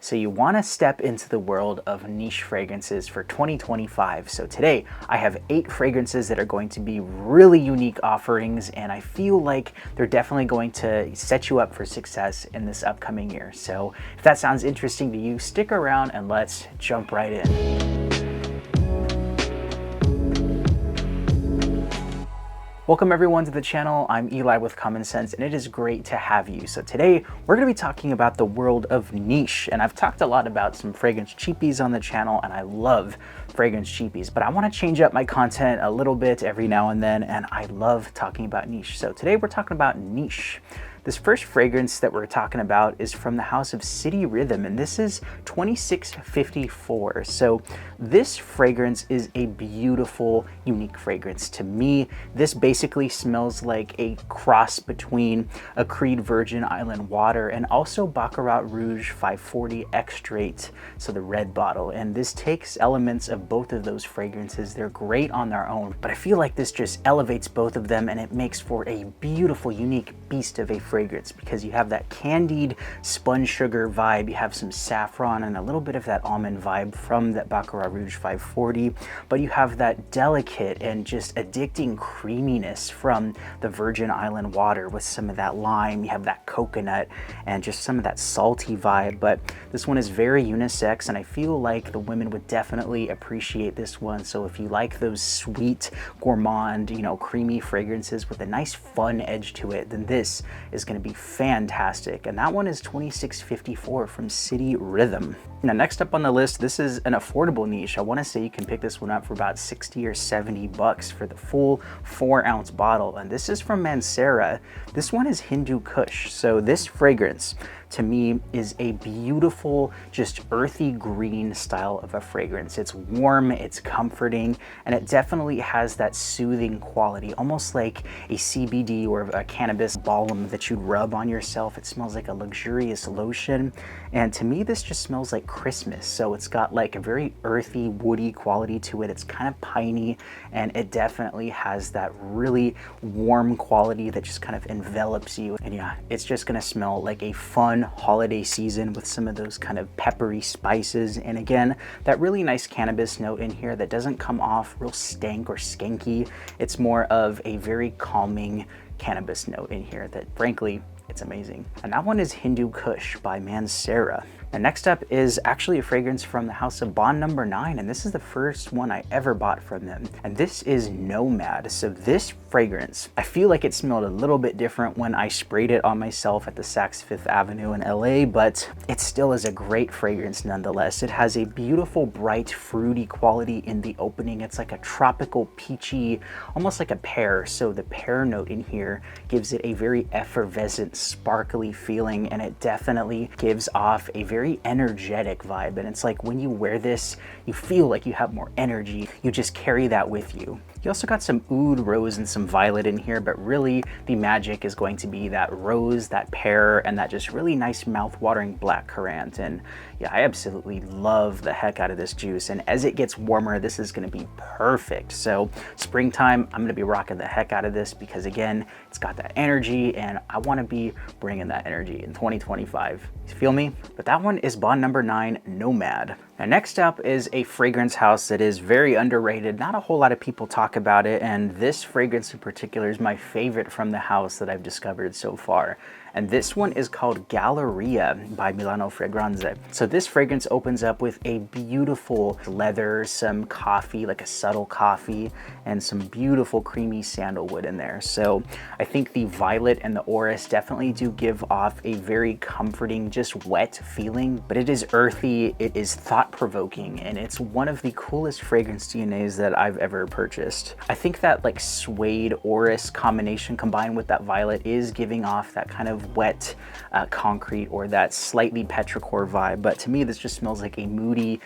So you want to step into the world of niche fragrances for 2025. So today I have 8 fragrances that are going to be really unique offerings, and I feel like they're definitely going to set you up for success in this upcoming year. So if that sounds interesting to you, stick around and let's jump right in. Welcome everyone to the channel. I'm Eli with Common Sense, and it is great to have you. So today we're going to be talking about the world of niche, and I've talked a lot about some fragrance cheapies on the channel, and I love fragrance cheapies, but I want to change up my content a little bit every now and then, and I love talking about niche. So today we're talking about niche. This first fragrance that we're talking about is from the house of City Rhythm, and this is 2654. So this fragrance is a beautiful, unique fragrance. To me, this basically smells like a cross between a Creed Virgin Island Water and also Baccarat Rouge 540 Extrait, so the red bottle. And this takes elements of both of those fragrances. They're great on their own, but I feel like this just elevates both of them, and it makes for a beautiful, unique beast of a fragrance, because you have that candied sponge sugar vibe, you have some saffron and a little bit of that almond vibe from that Baccarat Rouge 540, but you have that delicate and just addicting creaminess from the Virgin Island Water with some of that lime. You have that coconut and just some of that salty vibe, but this one is very unisex, and I feel like the women would definitely appreciate this one. So if you like those sweet, gourmand, creamy fragrances with a nice fun edge to it, then this is going to be fantastic. And that one is 2654 from City Rhythm. Now, next up on the list, this is an affordable niche. I want to say you can pick this one up for about 60 or 70 bucks for the full 4-ounce bottle. And this is from Mancera. This one is Hindu Kush. So this fragrance, to me, is a beautiful, just earthy green style of a fragrance. It's warm, it's comforting, and it definitely has that soothing quality, almost like a CBD or a cannabis balm that you'd rub on yourself. It smells like a luxurious lotion, and to me, this just smells like Christmas. So it's got like a very earthy, woody quality to it. It's kind of piney, and it definitely has that really warm quality that just kind of envelops you. And yeah, it's just gonna smell like a fun holiday season with some of those kind of peppery spices, and again, that really nice cannabis note in here that doesn't come off real stank or skanky. It's more of a very calming cannabis note in here that, frankly, it's amazing. And that one is Hindu Kush by Mancera. And next up is actually a fragrance from the house of Bond Number 9, and this is the first one I ever bought from them. And this is Nomad. So this fragrance, I feel like it smelled a little bit different when I sprayed it on myself at the Saks Fifth Avenue in LA, but it still is a great fragrance nonetheless. It has a beautiful, bright, fruity quality in the opening. It's like a tropical, peachy, almost like a pear. So the pear note in here gives it a very effervescent, sparkly feeling, and it definitely gives off a very energetic vibe. And it's like when you wear this, you feel like you have more energy. You just carry that with you. You also got some oud, rose, and some violet in here, but really the magic is going to be that rose, that pear, and that just really nice mouth-watering black currant. And yeah, I absolutely love the heck out of this juice. And as it gets warmer, this is going to be perfect. So springtime, I'm going to be rocking the heck out of this because, again, it's got that energy, and I want to be bringing that energy in 2025. You feel me? But that one is Bond Number 9, Nomad. Now, next up is a fragrance house that is very underrated. Not a whole lot of people talk about it, and this fragrance in particular is my favorite from the house that I've discovered so far. And this one is called Galleria by Milano Fragranze. So this fragrance opens up with a beautiful leather, some coffee, like a subtle coffee, and some beautiful creamy sandalwood in there. So I think the violet and the orris definitely do give off a very comforting, just wet feeling, but it is earthy, it is thought-provoking, and it's one of the coolest fragrance DNAs that I've ever purchased. I think that like suede orris combination combined with that violet is giving off that kind of wet concrete or that slightly petrichor vibe, but to me this just smells like a moody,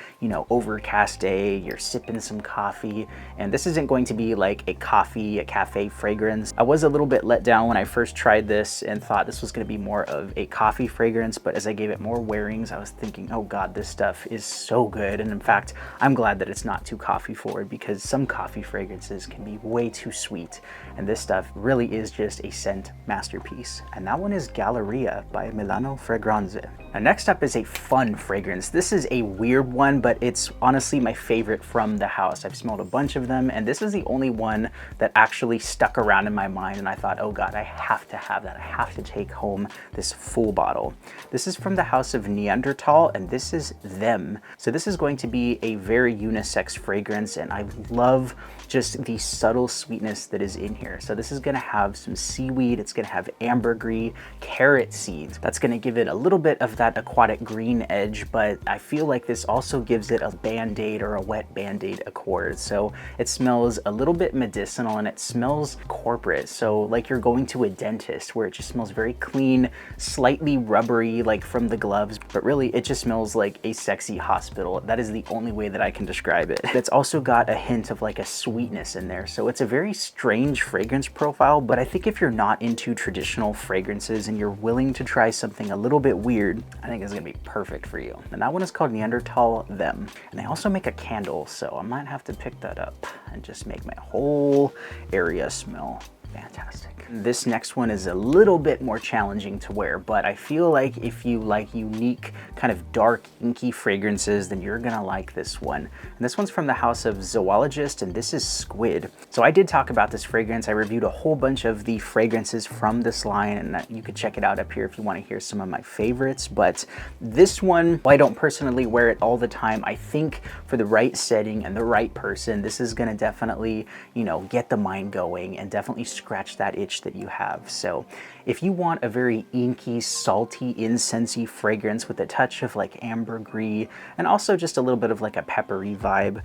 overcast day. You're sipping some coffee, and this isn't going to be like a cafe fragrance. I was a little bit let down when I first tried this and thought this was going to be more of a coffee fragrance, but as I gave it more wearings, I was thinking, oh god, this stuff is so good. And in fact, I'm glad that it's not too coffee forward, because some coffee fragrances can be way too sweet, and this stuff really is just a scent masterpiece. And that one is is Galleria by Milano Fragranze. Now next up is a fun fragrance. This is a weird one, but it's honestly my favorite from the house. I've smelled a bunch of them, and this is the only one that actually stuck around in my mind, and I thought, oh God, I have to have that. I have to take home this full bottle. This is from the house of Neandertal, and this is Them. So this is going to be a very unisex fragrance, and I love just the subtle sweetness that is in here. So this is gonna have some seaweed, it's gonna have ambergris, carrot seeds. That's gonna give it a little bit of that aquatic green edge, but I feel like this also gives it a band-aid or a wet band-aid accord. So it smells a little bit medicinal and it smells corporate. So like you're going to a dentist where it just smells very clean, slightly rubbery, like from the gloves, but really it just smells like a sexy hospital. That is the only way that I can describe it. It's also got a hint of like a sweetness in there. So it's a very strange fragrance profile, but I think if you're not into traditional fragrances and you're willing to try something a little bit weird, I think it's gonna be perfect for you. And that one is called Neandertal Them. And they also make a candle, so I might have to pick that up and just make my whole area smell fantastic. This next one is a little bit more challenging to wear, but I feel like if you like unique, kind of dark, inky fragrances, then you're gonna like this one. And this one's from the house of Zoologist, and this is Squid. So I did talk about this fragrance. I reviewed a whole bunch of the fragrances from this line, and you could check it out up here if you wanna hear some of my favorites. But this one, while I don't personally wear it all the time, I think for the right setting and the right person, this is gonna definitely, you know, get the mind going and definitely scratch that itch that you have. So if you want a very inky, salty, incensey fragrance with a touch of like ambergris and also just a little bit of like a peppery vibe,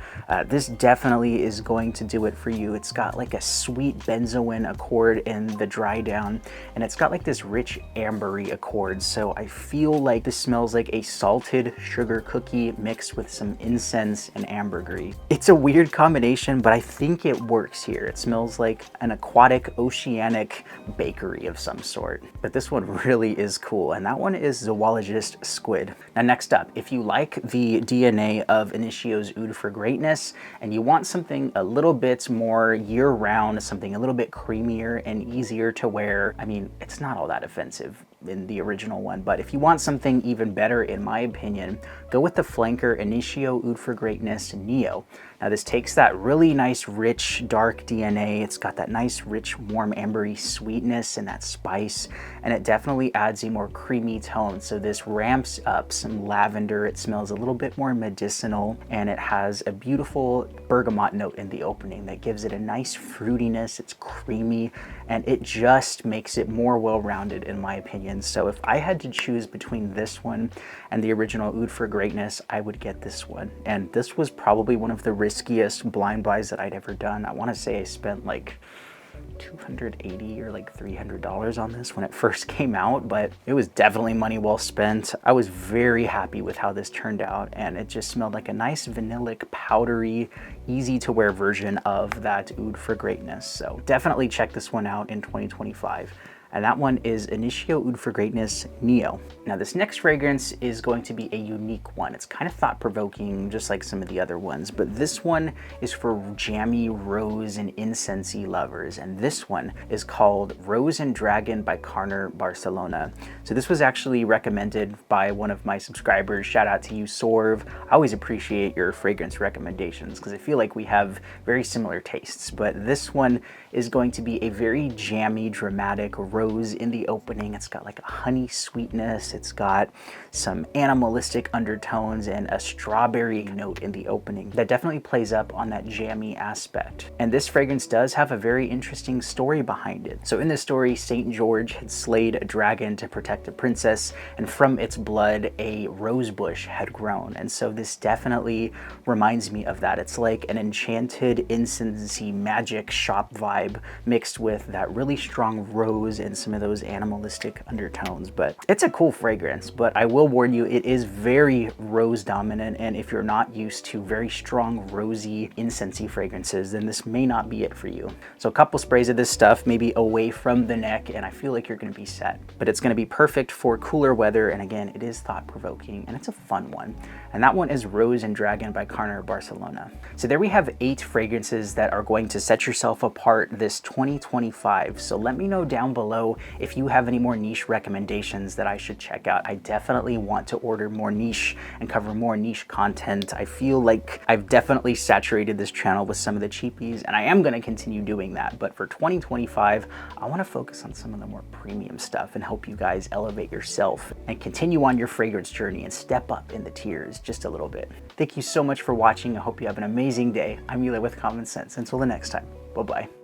this definitely is going to do it for you. It's got like a sweet benzoin accord in the dry down, and it's got like this rich ambery accord. So I feel like this smells like a salted sugar cookie mixed with some incense and ambergris. It's a weird combination, but I think it works here. It smells like an aquatic, oceanic bakery of some sort. But this one really is cool, and that one is Zoologist Squid. Now next up, if you like the DNA of Initio's Oud for Greatness and you want something a little bit more year-round, something a little bit creamier and easier to wear, I mean, it's not all that offensive in the original one, but if you want something even better, in my opinion, go with the flanker Initio Oud for Greatness Neo. Now this takes that really nice, rich, dark DNA. It's got that nice, rich, warm, ambery sweetness and that spice, and it definitely adds a more creamy tone. So this ramps up some lavender. It smells a little bit more medicinal, and it has a beautiful bergamot note in the opening that gives it a nice fruitiness. It's creamy, and it just makes it more well-rounded, in my opinion. So if I had to choose between this one and the original Oud for Greatness, I would get this one. And this was probably one of the riskiest blind buys that I'd ever done. I want to say I spent like $280 or like $300 on this when it first came out, but it was definitely money well spent. I was very happy with how this turned out, and it just smelled like a nice vanillic, powdery, easy to wear version of that Oud for Greatness. So definitely check this one out in 2025. And that one is Initio Oud for Greatness Neo. Now this next fragrance is going to be a unique one. It's kind of thought-provoking, just like some of the other ones, but this one is for jammy rose and incensey lovers, and this one is called Rose and Dragon by Carner, Barcelona. So this was actually recommended by one of my subscribers. Shout out to you, Sorv. I always appreciate your fragrance recommendations because I feel like we have very similar tastes, but this one is going to be a very jammy, dramatic rose in the opening. It's got like a honey sweetness. It's got some animalistic undertones and a strawberry note in the opening that definitely plays up on that jammy aspect. And this fragrance does have a very interesting story behind it. So in this story, Saint George had slayed a dragon to protect a princess, and from its blood, a rose bush had grown. And so this definitely reminds me of that. It's like an enchanted incensey magic shop vibe mixed with that really strong rose and some of those animalistic undertones. But it's a cool fragrance, but I will warn you, it is very rose dominant, and if you're not used to very strong rosy incensey fragrances, then this may not be it for you. So a couple sprays of this stuff, maybe away from the neck, and I feel like you're going to be set. But it's going to be perfect for cooler weather, and again, it is thought-provoking and it's a fun one. And that one is Rose and Dragon by Carner, Barcelona. So there we have 8 fragrances that are going to set yourself apart this 2025. So let me know down below below if you have any more niche recommendations that I should check out. I definitely want to order more niche and cover more niche content. I feel like I've definitely saturated this channel with some of the cheapies, and I am going to continue doing that. But for 2025, I want to focus on some of the more premium stuff and help you guys elevate yourself and continue on your fragrance journey and step up in the tiers just a little bit. Thank you so much for watching. I hope you have an amazing day. I'm Eli with Common Sense. Until the next time, bye-bye.